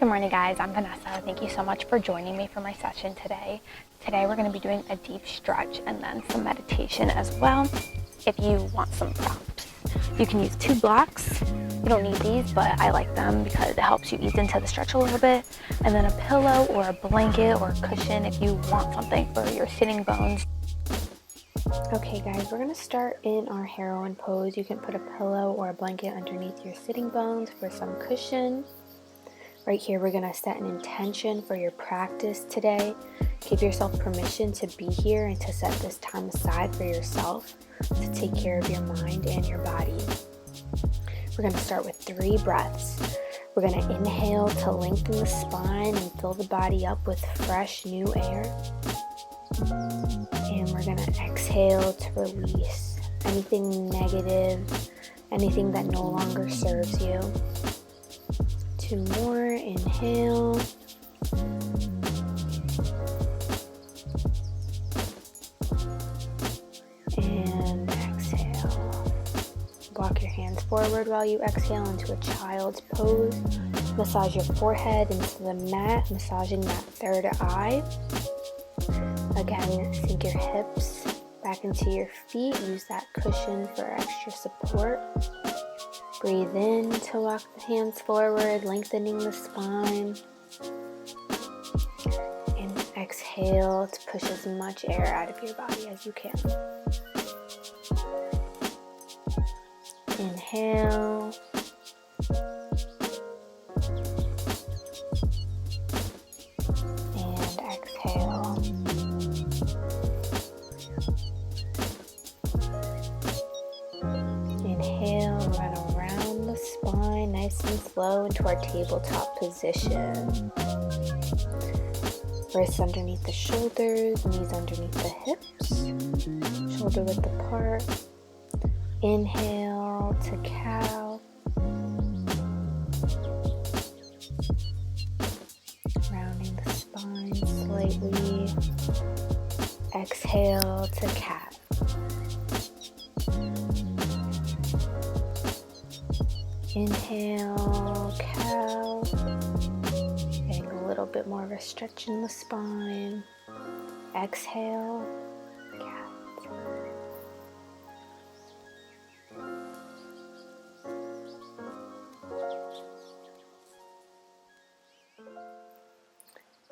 Good morning, guys. I'm Vanessa. Thank you so much for joining me for my session today. Today we're going to be doing a deep stretch and then some meditation as well. If you want some prompts, you can use 2 blocks. You don't need these, but I like them because it helps you ease into the stretch a little bit. And then a pillow or a blanket or a cushion if you want something for your sitting bones. Okay, guys, we're going to start in our heroine pose. You can put a pillow or a blanket underneath your sitting bones for some cushion. Right here, we're going to set an intention for your practice today. Give yourself permission to be here and to set this time aside for yourself to take care of your mind and your body. We're going to start with 3 breaths. We're going to inhale to lengthen the spine and fill the body up with fresh new air. And we're going to exhale to release anything negative, anything that no longer serves you. 2 more. Inhale. And exhale. Walk your hands forward while you exhale into a child's pose. Massage your forehead into the mat, massaging that third eye. Again, sink your hips back into your feet. Use that cushion for extra support. Breathe in to walk the hands forward, lengthening the spine. And exhale to push as much air out of your body as you can. Inhale. And exhale. Inhale, run around the spine nice and slow into our tabletop position. Wrists underneath the shoulders, knees underneath the hips, shoulder width apart. Inhale to cow. Rounding the spine slightly. Exhale to cat. Inhale, cow. Getting a little bit more of a stretch in the spine. Exhale, cat.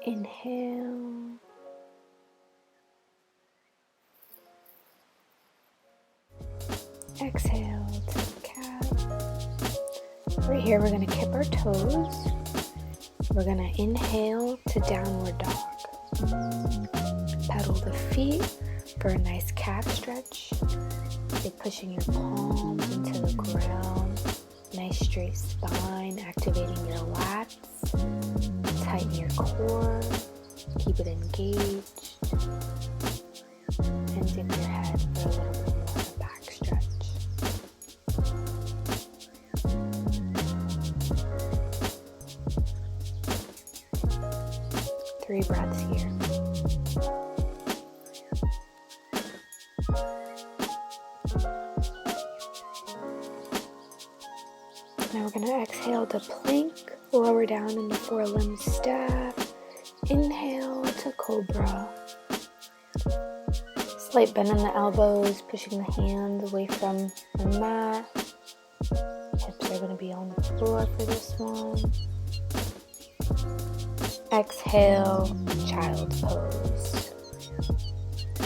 Inhale. Exhale to cat. Right here, we're going to kip our toes. We're going to inhale to downward dog. Pedal the feet for a nice calf stretch. You're pushing your palms into the ground. Nice straight spine, activating your lats. Tighten your core. Keep it engaged. And dip your head for a little bit more of a back stretch. Three breaths here. Now we're going to exhale to plank, lower down in the four-limb staff. Inhale to cobra. Slight bend in the elbows, pushing the hands away from the mat. Hips are going to be on the floor for this one. Exhale, child's pose.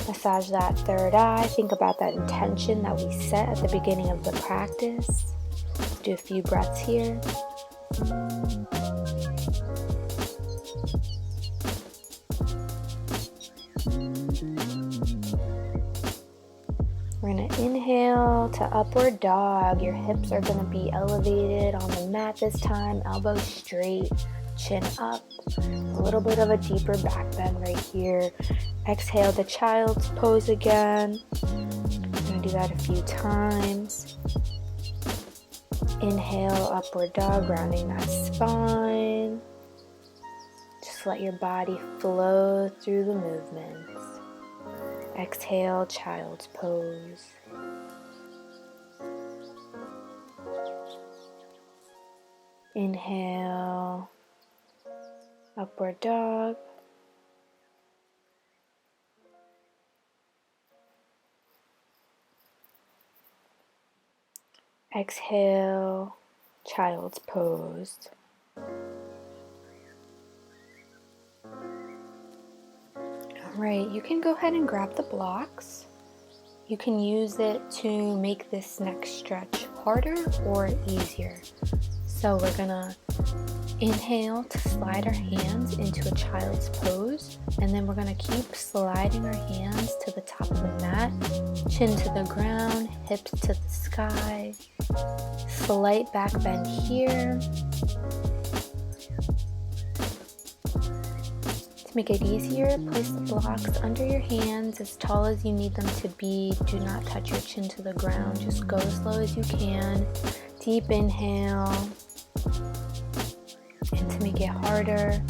Massage that third eye. Think about that intention that we set at the beginning of the practice. Do a few breaths here. We're going to inhale to upward dog. Your hips are going to be elevated on the mat this time. Elbows straight, chin up. A little bit of a deeper back bend right here. Exhale to child's pose again. We're going to do that a few times. Inhale, upward dog, rounding that spine. Just let your body flow through the movements. Exhale, child's pose. Inhale. Upward dog. Exhale, child's pose. Alright, you can go ahead and grab the blocks. You can use it to make this next stretch harder or easier. So we're gonna inhale to slide our hands into a child's pose, and then we're gonna keep sliding our hands to the top of the mat, chin to the ground, hips to the sky, slight back bend here. To make it easier, place the blocks under your hands as tall as you need them to be. Do not touch your chin to the ground, just go as slow as you can. Deep inhale. And to make it harder,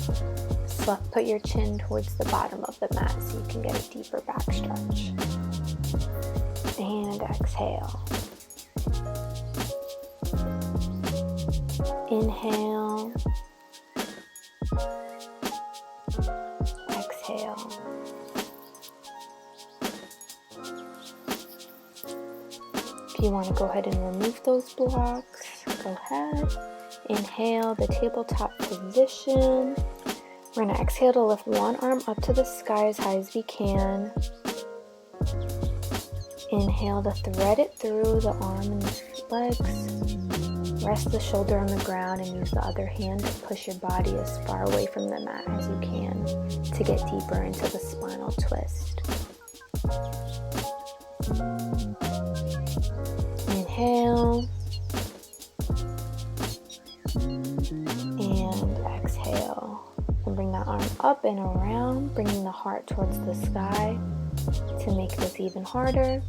put your chin towards the bottom of the mat so you can get a deeper back stretch. And exhale. Inhale. Exhale. If you want to go ahead and remove those blocks, go ahead. Inhale, the tabletop position. We're going to exhale to lift one arm up to the sky as high as we can. Inhale to thread it through the arm and the legs. Rest the shoulder on the ground and use the other hand to push your body as far away from the mat as you can to get deeper into the spinal twist. Inhale. And exhale. And bring that arm up and around, bringing the heart towards the sky to make this even harder.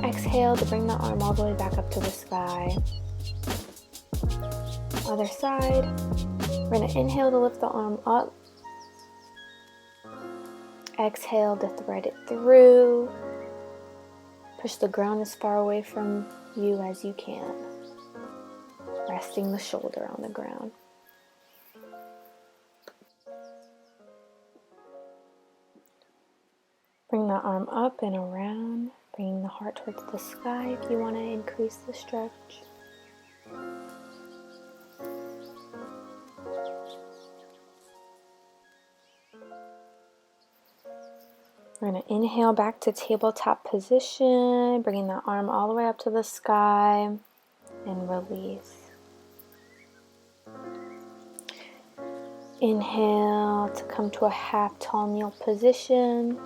Exhale to bring the arm all the way back up to the sky. Other side. We're going to inhale to lift the arm up. Exhale to thread it through. Push the ground as far away from you as you can. Resting the shoulder on the ground. Bring the arm up and around, bringing the heart towards the sky if you want to increase the stretch. We're going to inhale back to tabletop position, bringing the arm all the way up to the sky, and release. Inhale to come to a half tall kneel position.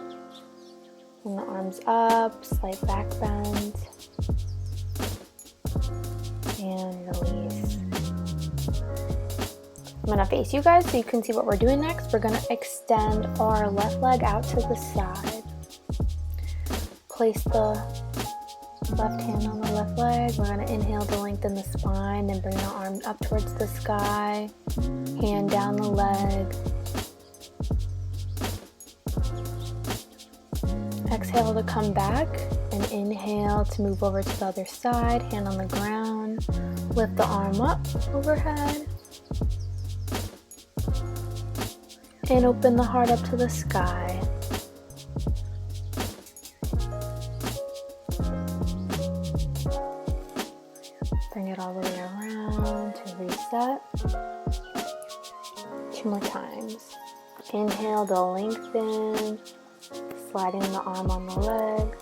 Bring the arms up, slight back bend, and release. I'm going to face you guys so you can see what we're doing next. We're going to extend our left leg out to the side. Place the left hand on the left leg. We're going to inhale to lengthen the spine and bring the arm up towards the sky. Hand down the leg. Exhale to come back and inhale to move over to the other side. Hand on the ground. Lift the arm up overhead. And open the heart up to the sky. Bring it all the way around to reset. 2 more times. Inhale to lengthen, sliding the arm on the leg.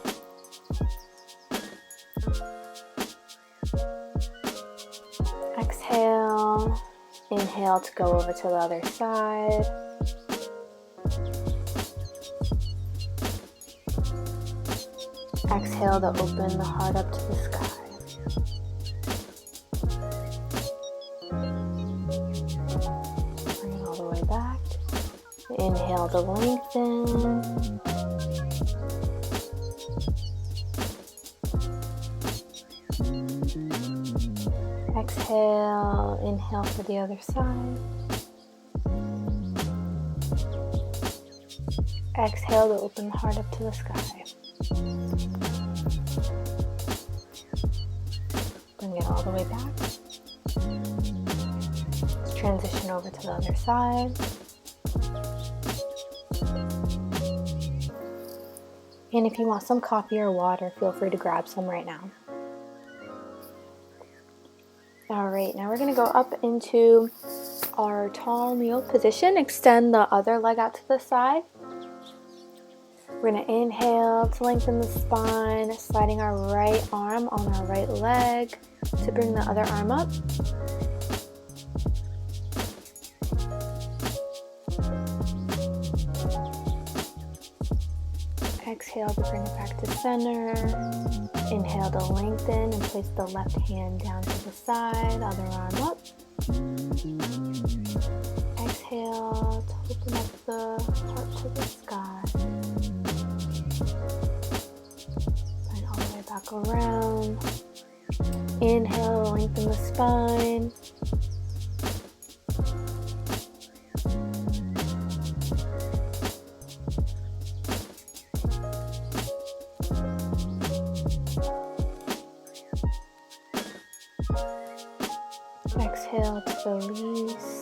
Exhale. Inhale to go over to the other side. Exhale to open the heart up to the sky. Bring it all the way back. Inhale to lengthen. Exhale, inhale for the other side. Exhale to open the heart up to the sky. all the way back. Let's transition over to the other side. And if you want some coffee or water, feel free to grab some right now. Alright, now we're going to go up into our tall kneel position. Extend the other leg out to the side. We're going to inhale to lengthen the spine, sliding our right arm on our right leg to bring the other arm up. Exhale to bring it back to center. Inhale to lengthen and place the left hand down to the side, other arm up. Exhale to open up the heart to the sky. Slide all the way back around. Inhale to lengthen the spine. Exhale to release.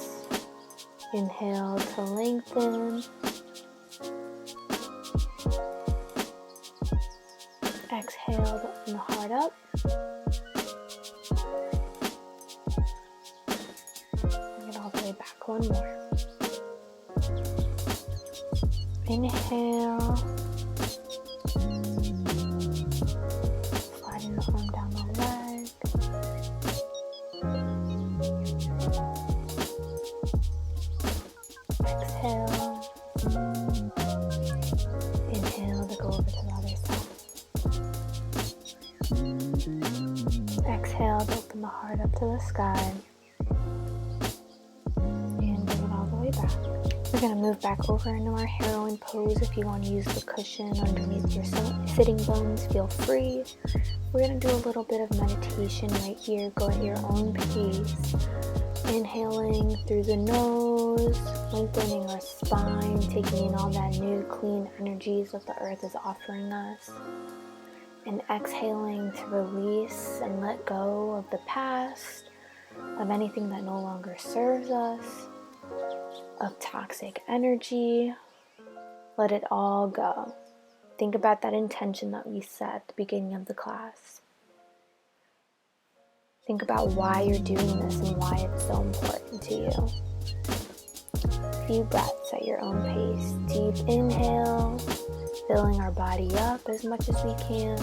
Inhale to lengthen. Exhale to open the heart up. Bring it all the way back. One more. Inhale. Sliding the arm down the leg. Exhale. Inhale to go over to the other side. Exhale to open the heart up to the sky. And bring it all the way back. We're going to move back over into our heroine pose. If you want to use the cushion underneath your sitting bones, feel free. We're going to do a little bit of meditation right here. Go at your own pace. Inhaling through the nose, lengthening our spine, taking in all that new clean energies that the earth is offering us. And exhaling to release and let go of the past, of anything that no longer serves us, of toxic energy. Let it all go. Think about that intention that we set at the beginning of the class. Think about why you're doing this and why it's so important to you. A few breaths at your own pace. Deep inhale, filling our body up as much as we can,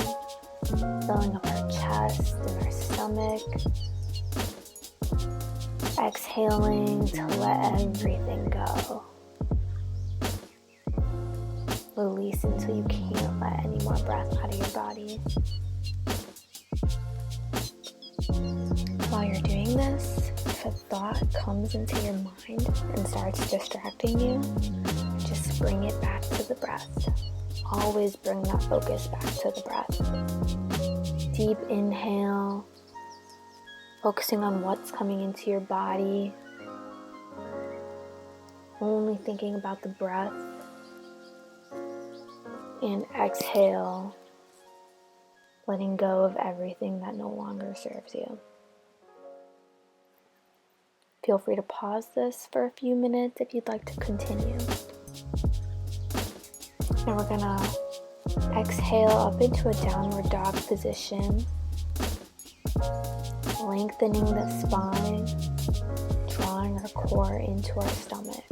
filling up our chest and our stomach. Exhaling to let everything go. Release until you can't let any more breath out of your body. While you're doing this, if a thought comes into your mind and starts distracting you, just bring it back to the breath. Always bring that focus back to the breath. Deep inhale, focusing on what's coming into your body, only thinking about the breath. And exhale, letting go of everything that no longer serves you. Feel free to pause this for a few minutes if you'd like to continue. Now we're gonna exhale up into a downward dog position, lengthening the spine, drawing our core into our stomach.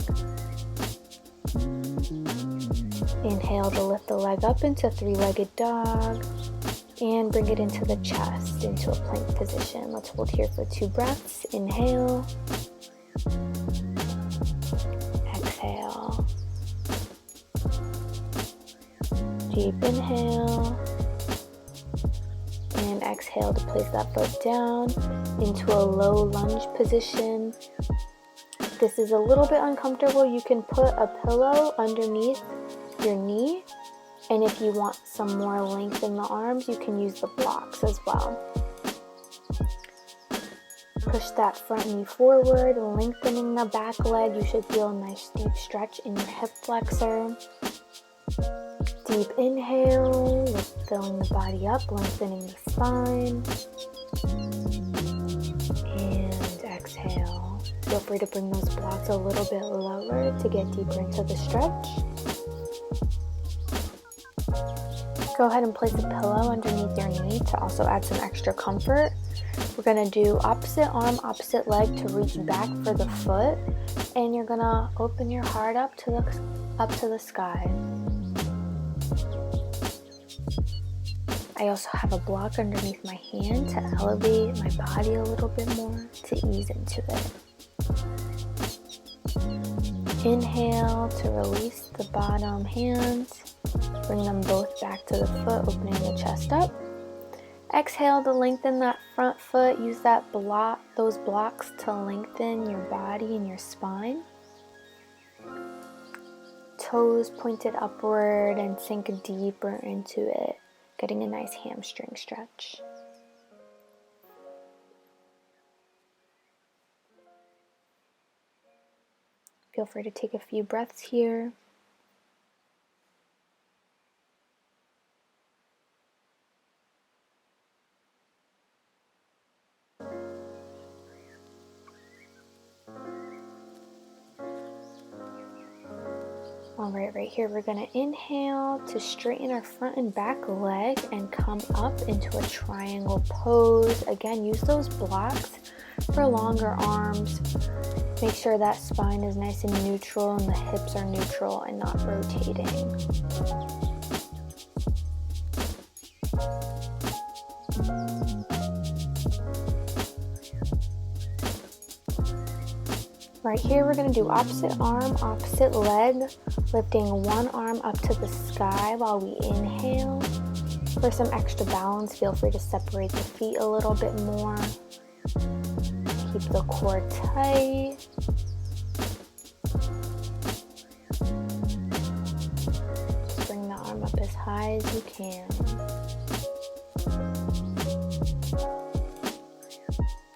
Inhale to lift the leg up into three-legged dog and bring it into the chest, into a plank position. Let's hold here for 2 breaths. Inhale. Exhale. Deep inhale. And exhale to place that foot down into a low lunge position. If this is a little bit uncomfortable, you can put a pillow underneath your knee, and if you want some more length in the arms, you can use the blocks as well. Push that front knee forward, lengthening the back leg. You should feel a nice deep stretch in your hip flexor. Deep inhale, filling the body up, lengthening the spine. free to bring those blocks a little bit lower to get deeper into the stretch. Go ahead and place a pillow underneath your knee to also add some extra comfort. We're going to do opposite arm, opposite leg to reach back for the foot, and you're going to open your heart up to the sky. I also have a block underneath my hand to elevate my body a little bit more, to ease into it. Inhale to release the bottom hands. Bring them both back to the foot, opening the chest up. Exhale to lengthen that front foot. Use those blocks to lengthen your body and your spine. Toes pointed upward and sink deeper into it, getting a nice hamstring stretch. Feel free to take a few breaths here. Alright, right here we're going to inhale to straighten our front and back leg and come up into a triangle pose. Again, use those blocks for longer arms. Make sure that spine is nice and neutral and the hips are neutral and not rotating. Right here we're going to do opposite arm, opposite leg, lifting one arm up to the sky while we inhale. For some extra balance, feel free to separate the feet a little bit more. Keep the core tight. Just bring the arm up as high as you can.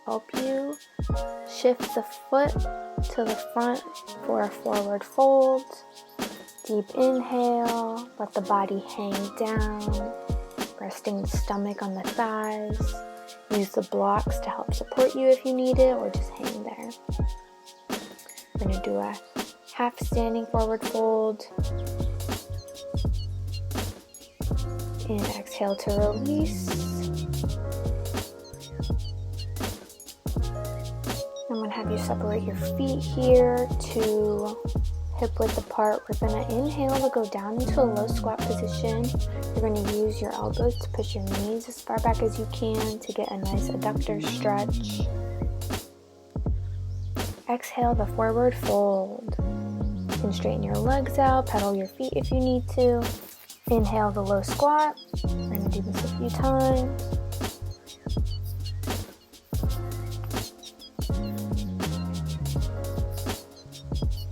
Help you shift the foot to the front for a forward fold. Deep inhale, let the body hang down, resting the stomach on the thighs. Use the blocks to help support you if you need it, or just hang there. We're going to do a half standing forward fold. And exhale to release. I'm going to have you separate your feet here to hip width apart. We're going to inhale to go down into a low squat position. You're going to use your elbows to push your knees as far back as you can to get a nice adductor stretch. Exhale the forward fold. You can straighten your legs out, pedal your feet if you need to. Inhale the low squat. We're going to do this a few times.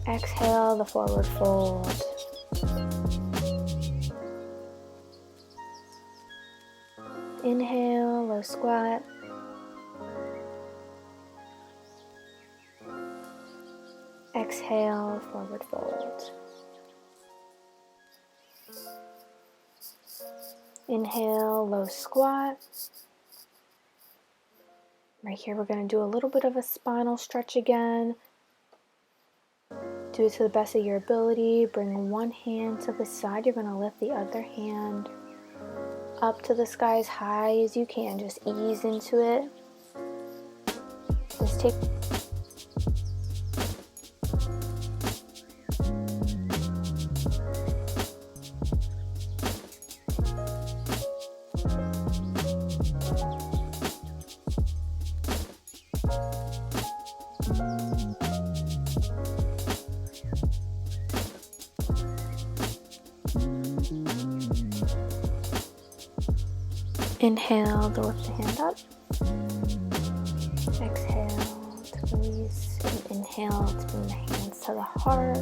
Exhale the forward fold. Inhale, low squat. Exhale, forward fold. Inhale, low squat. Right here we're going to do a little bit of a spinal stretch again. Do it to the best of your ability. Bring one hand to the side. You're going to lift the other hand up to the sky as high as you can. Just ease into it. Just take inhale to lift the hand up. Exhale to release. And inhale to bring the hands to the heart.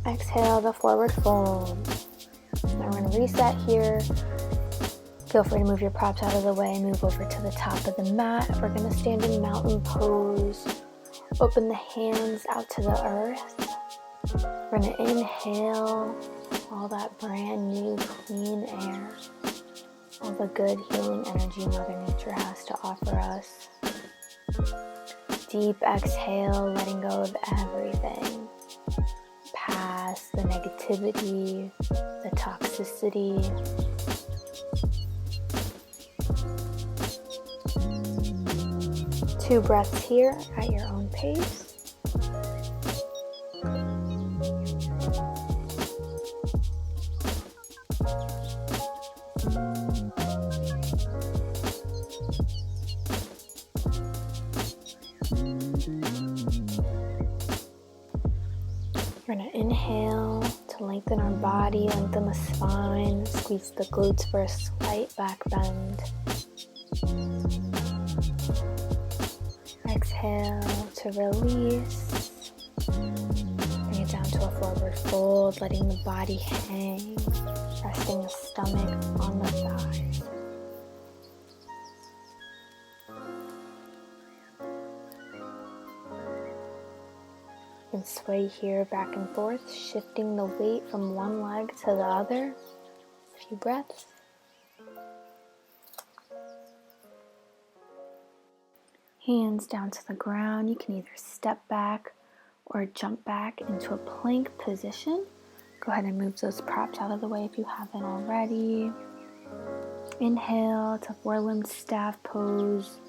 Exhale the forward fold. Now we're going to reset here. Feel free to move your props out of the way and move over to the top of the mat. We're going to stand in mountain pose. Open the hands out to the earth. We're going to inhale all that brand new clean air, all the good healing energy Mother Nature has to offer us. Deep exhale, letting go of everything. Past the negativity, the toxicity. Two breaths here at your own pace. We're going to inhale to lengthen our body, lengthen the spine, squeeze the glutes for a slight back bend. Exhale to release. Bring it down to a forward fold, letting the body hang, resting the stomach on the thighs. You can sway here back and forth, shifting the weight from one leg to the other. A few breaths. Hands down to the ground. You can either step back or jump back into a plank position. Go ahead and move those props out of the way if you haven't already. Inhale to four-limbed staff pose.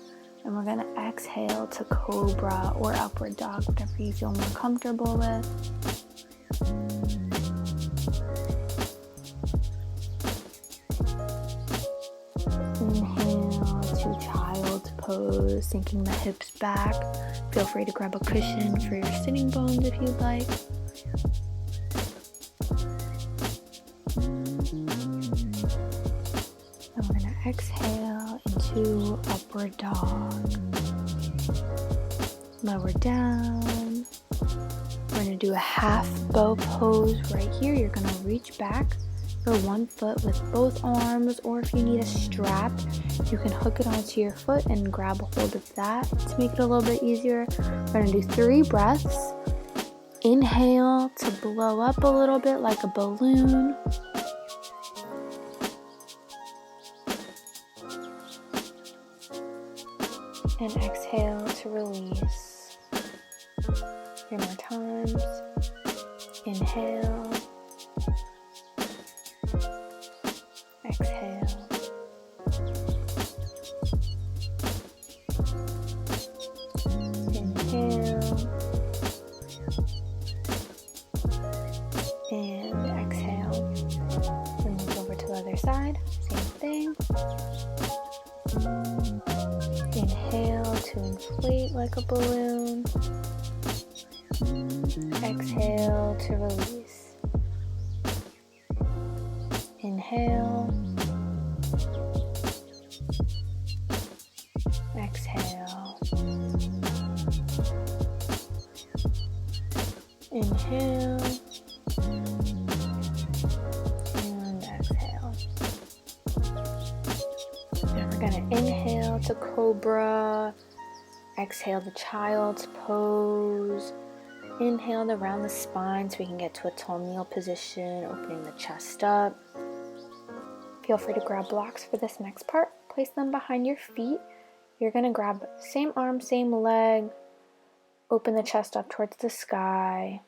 And we're going to exhale to cobra or upward dog, whatever you feel more comfortable with. Inhale to child's pose, sinking the hips back. Feel free to grab a cushion for your sitting bones if you'd like. And we're going to exhale into upward dog. Lower down. We're going to do a half bow pose right here. You're going to reach back for one foot with both arms, or if you need a strap, you can hook it onto your foot and grab a hold of that to make it a little bit easier. We're going to do 3 breaths. Inhale to blow up a little bit like a balloon. And exhale to release. 3 more times. Inhale. Exhale. Inhale. And exhale. And move over to the other side. Same thing. Inhale to inflate like a balloon. Exhale to release. Inhale. Exhale. Inhale. And exhale. And we're going to inhale to cobra. Exhale to child's pose. Inhale to round the spine so we can get to a tall kneel position, opening the chest up. Feel free to grab blocks for this next part. Place them behind your feet. You're going to grab same arm, same leg. Open the chest up towards the sky.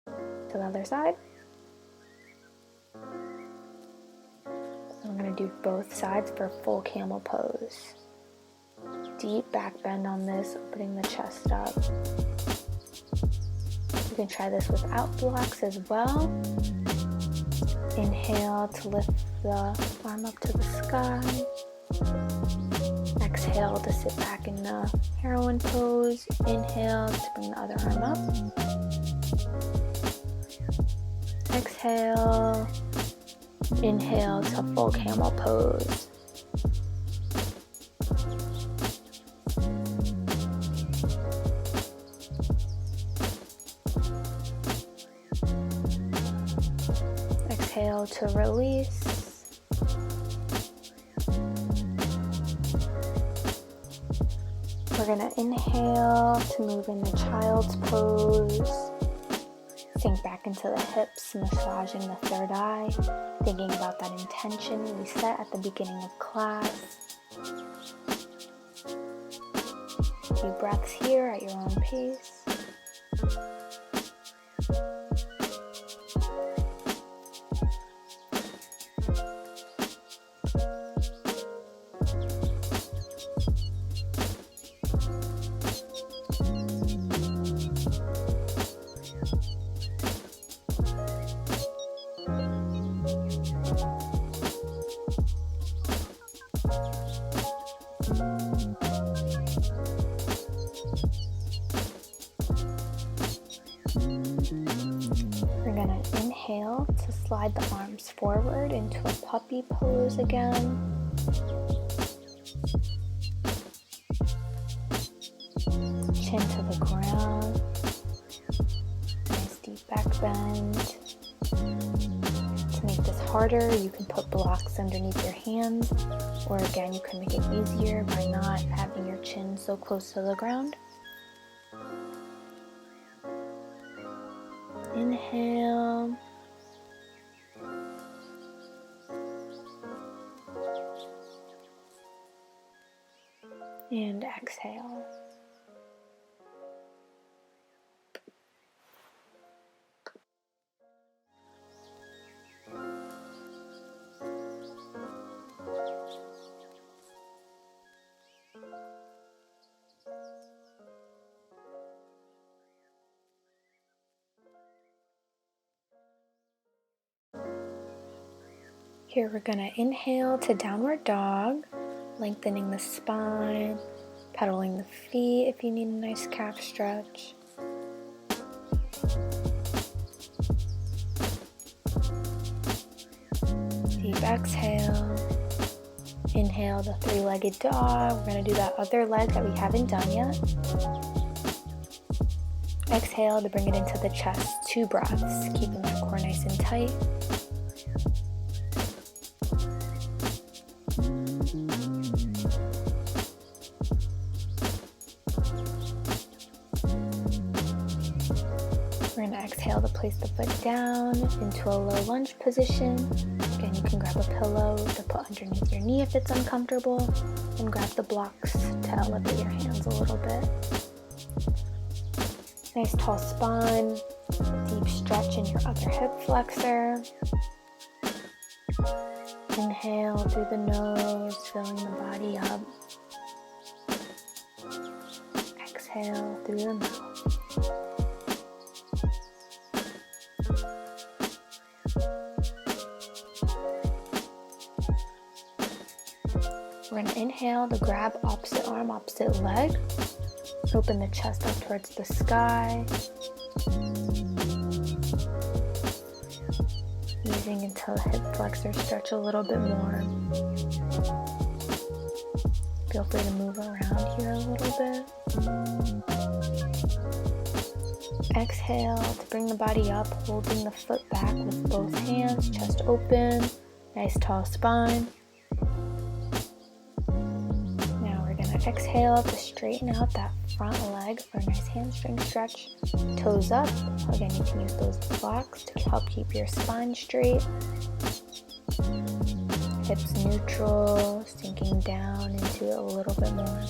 To the other side. So we're going to do both sides for full camel pose. Deep back bend on this, opening the chest up. You can try this without blocks as well. Inhale to lift the arm up to the sky. Exhale to sit back in the heroine pose. Inhale to bring the other arm up. Exhale. Inhale to full camel pose. Exhale to release. We're going to inhale to move into child's pose. Sink back into the hips, massaging the third eye, thinking about that intention we set at the beginning of class. few breaths here at your own pace. We're going to inhale to slide the arms forward into a puppy pose again. Chin to the ground. Nice deep back bend. To make this harder, you can put blocks underneath your hands, or again, you can make it easier by not having your chin so close to the ground. Inhale. And exhale. Here we're going to inhale to downward dog, lengthening the spine, pedaling the feet if you need a nice calf stretch. Deep exhale. Inhale the three-legged dog. We're going to do that other leg that we haven't done yet. Exhale to bring it into the chest. 2 breaths, keeping the core nice and tight. We're going to exhale to place the foot down into a low lunge position. Again, you can grab a pillow to put underneath your knee if it's uncomfortable, and grab the blocks to elevate your hands a little bit. Nice tall spine, deep stretch in your other hip flexor. Inhale through the nose, filling the body up. Exhale through the mouth. We're going to inhale to grab opposite arm, opposite leg. Open the chest up towards the sky. Easing until hip flexors stretch a little bit more. Feel free to move around here a little bit. Exhale to bring the body up, holding the foot back with both hands, chest open, nice tall spine. Exhale to straighten out that front leg for a nice hamstring stretch. Toes up. Again, you can use those blocks to help keep your spine straight. Hips neutral, sinking down into it a little bit more.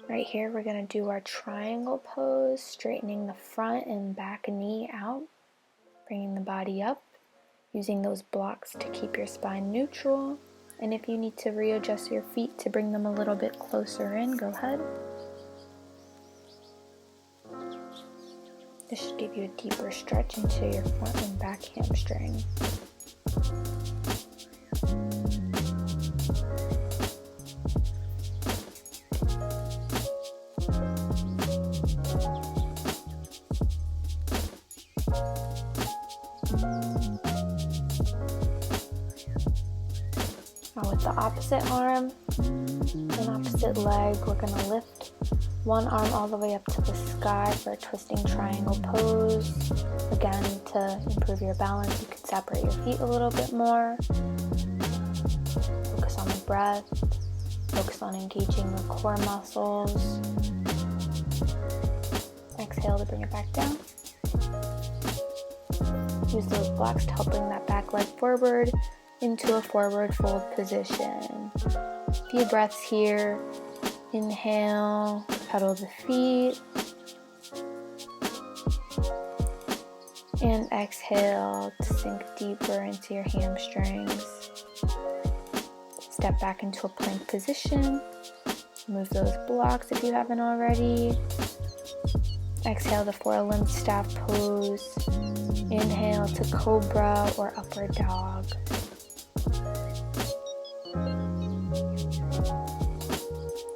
Right here, we're going to do our triangle pose, straightening the front and back knee out, bringing the body up, using those blocks to keep your spine neutral. And if you need to readjust your feet to bring them a little bit closer in, go ahead. This should give you a deeper stretch into your front and back hamstring. Now with the opposite arm and opposite leg, we're going to lift one arm all the way up to the sky for a twisting triangle pose. Again, to improve your balance, you can separate your feet a little bit more. Focus on the breath. Focus on engaging the core muscles. Exhale to bring it back down. Use those blocks to help bring that back leg forward into a forward fold position. A few breaths here. Inhale, pedal the feet. And exhale to sink deeper into your hamstrings. Step back into a plank position. Move those blocks if you haven't already. Exhale to four-limbed staff pose. Inhale to cobra or upward dog.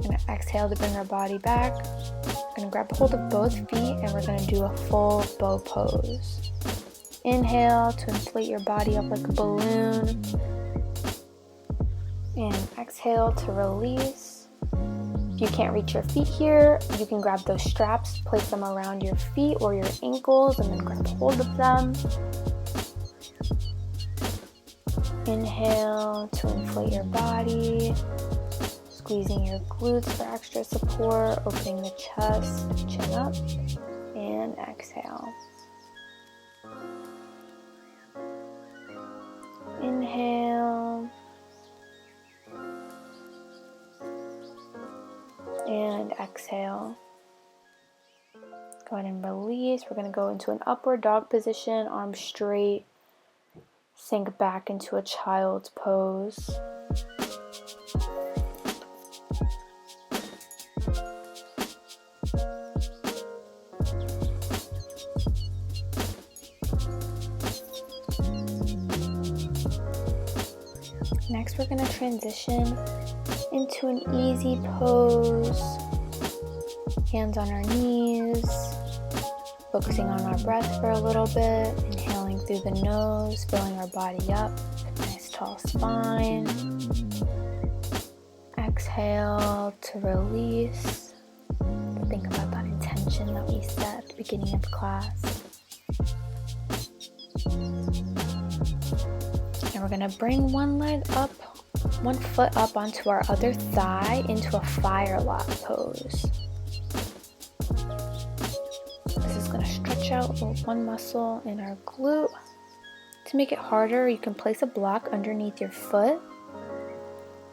And exhale to bring our body back. We're going to grab hold of both feet and we're going to do a full bow pose. Inhale to inflate your body up like a balloon. And exhale to release. If you can't reach your feet here, you can grab those straps, place them around your feet or your ankles, and then grab hold of them. Inhale to inflate your body, squeezing your glutes for extra support, opening the chest, chin up, and exhale. Inhale. And exhale. Go ahead and release. We're going to go into an upward dog position, arms straight. Sink back into a child's pose. Next, we're going to transition into an easy pose, hands on our knees, focusing on our breath for a little bit, inhaling through the nose, filling our body up, nice tall spine. Exhale to release. Think about that intention that we set at the beginning of class. And we're going to bring one foot up onto our other thigh into a firelock pose. This is going to stretch out one muscle in our glute. To make it harder, you can place a block underneath your foot.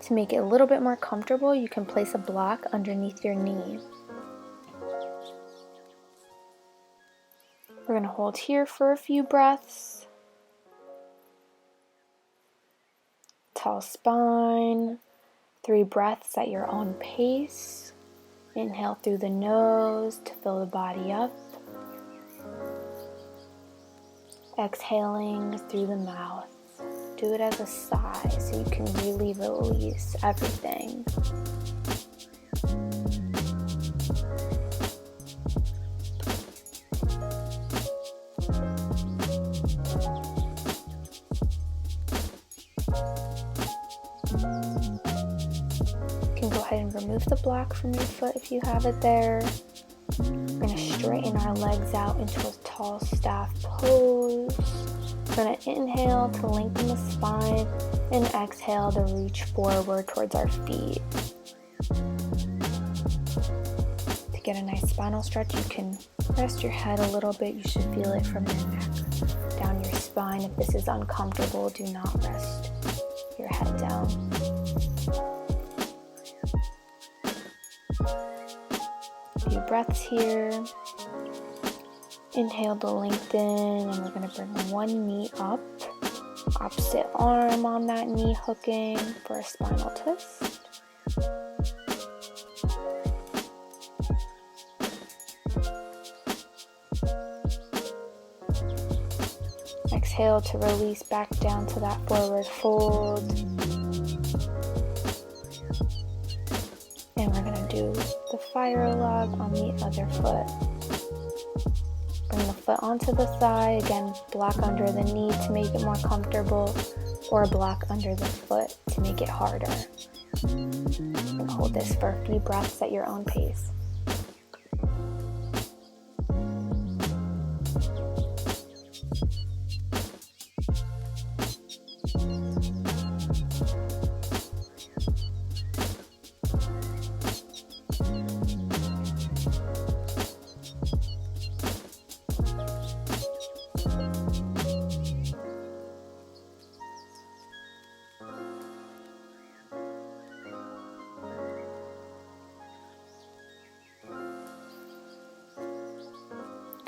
To make it a little bit more comfortable, you can place a block underneath your knee. We're going to hold here for a few breaths. Tall spine, 3 breaths at your own pace. Inhale through the nose to fill the body up. Exhaling through the mouth. Do it as a sigh so you can really release everything. And remove the block from your foot if you have it there. We're going to straighten our legs out into a tall staff pose. We're going to inhale to lengthen the spine and exhale to reach forward towards our feet. To get a nice spinal stretch, you can rest your head a little bit. You should feel it from your neck down your spine. If this is uncomfortable, do not rest your head down. Few breaths here. Inhale to lengthen, and we're going to bring one knee up. Opposite arm on that knee, hooking for a spinal twist. Exhale to release back down to that forward fold. And we're going to do the fire log on the other foot. Bring the foot onto the thigh. Again, block under the knee to make it more comfortable, or block under the foot to make it harder. And hold this for a few breaths at your own pace.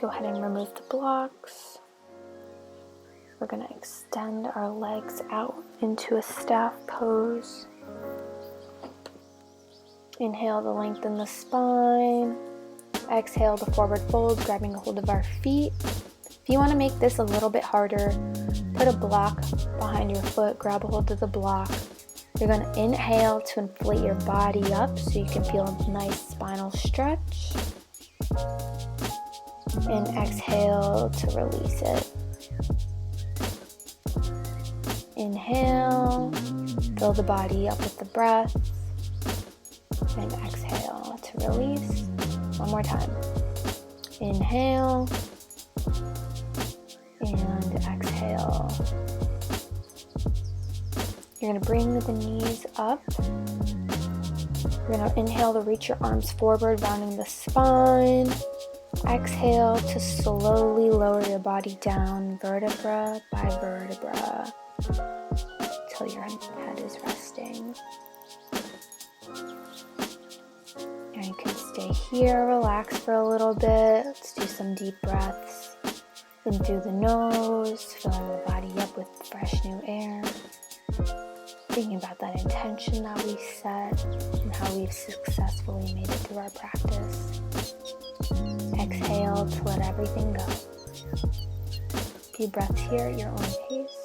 Go ahead and remove the blocks. We're going to extend our legs out into a staff pose. Inhale to lengthen the spine. Exhale to forward fold, grabbing a hold of our feet. If you want to make this a little bit harder, put a block behind your foot, grab a hold of the block. You're going to inhale to inflate your body up so you can feel a nice spinal stretch. And exhale to release it. Inhale, fill the body up with the breath. And exhale to release. One more time. Inhale and exhale. You're going to bring the knees up. You're going to inhale to reach your arms forward, rounding the spine. Exhale to slowly lower your body down, vertebra by vertebra, until your head is resting. And you can stay here, relax for a little bit. Let's do some deep breaths in through the nose, filling the body up with fresh new air. Thinking about that intention that we set and how we've successfully made it through our practice. Exhale to let everything go. A few breaths here at your own pace.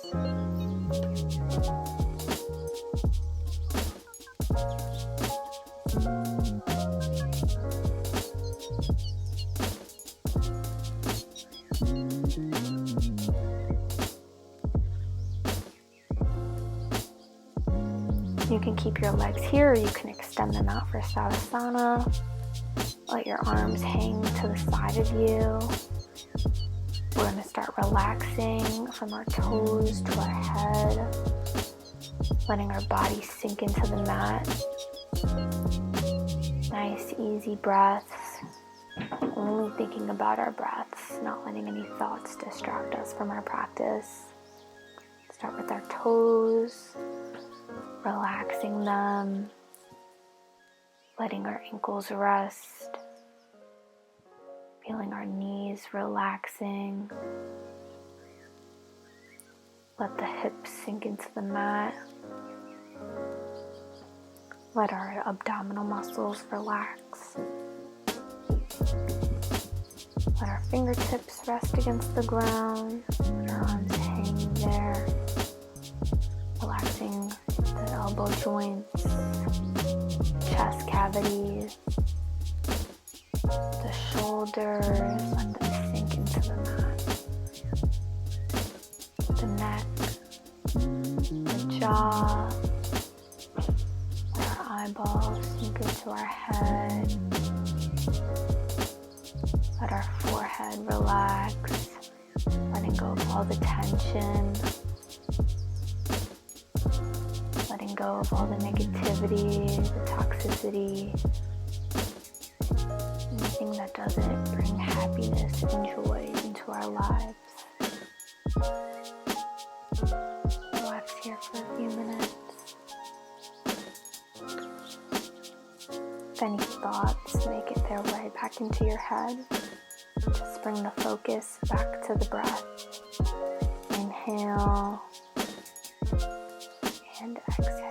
You can keep your legs here, or you can extend them out for Savasana. Let your arms hang to the side of you. We're going to start relaxing from our toes to our head, letting our body sink into the mat. Nice, easy breaths. Only thinking about our breaths, not letting any thoughts distract us from our practice. Start with our toes, relaxing them, letting our ankles rest, feeling our knees relaxing. Let the hips sink into the mat. Let our abdominal muscles relax. Let our fingertips rest against the ground. Let our arms hang there. Relaxing the elbow joints, chest cavities, the shoulders, let them sink into the mat. The neck, the jaw, let our eyeballs sink into our head. Let our forehead relax, letting go of all the tension. Letting go of all the negativity, the toxicity, anything that doesn't bring happiness and joy into our lives. Relax here for a few minutes. If any thoughts make it their way back into your head, just bring the focus back to the breath. Inhale and exhale.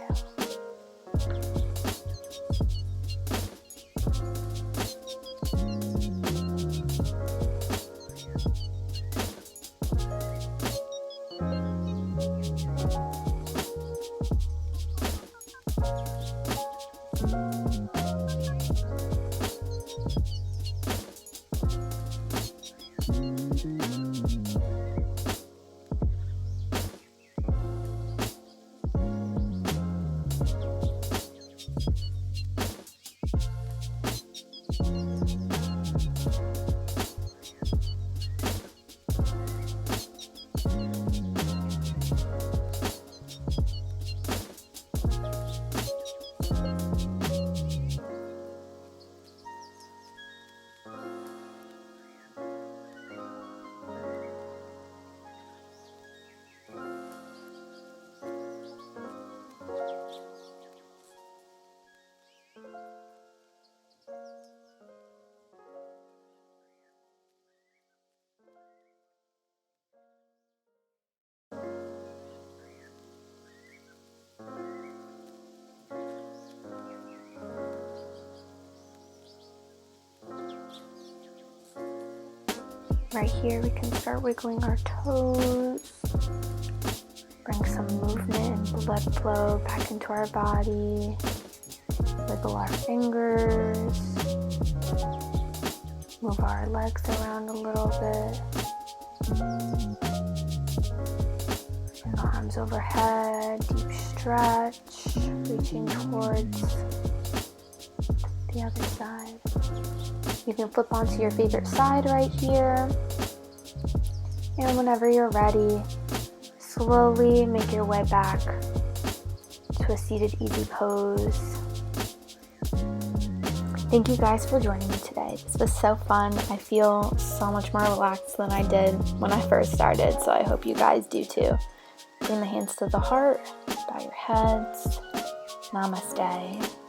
Right here, we can start wiggling our toes. Bring some movement and blood flow back into our body. Wiggle our fingers. Move our legs around a little bit. Bring our arms overhead. Deep stretch. Reaching towards the other side. You can flip onto your favorite side right here. And whenever you're ready, slowly make your way back to a seated easy pose. Thank you guys for joining me today. This was so fun. I feel so much more relaxed than I did when I first started, so I hope you guys do too. Bring the hands to the heart, bow your heads. Namaste.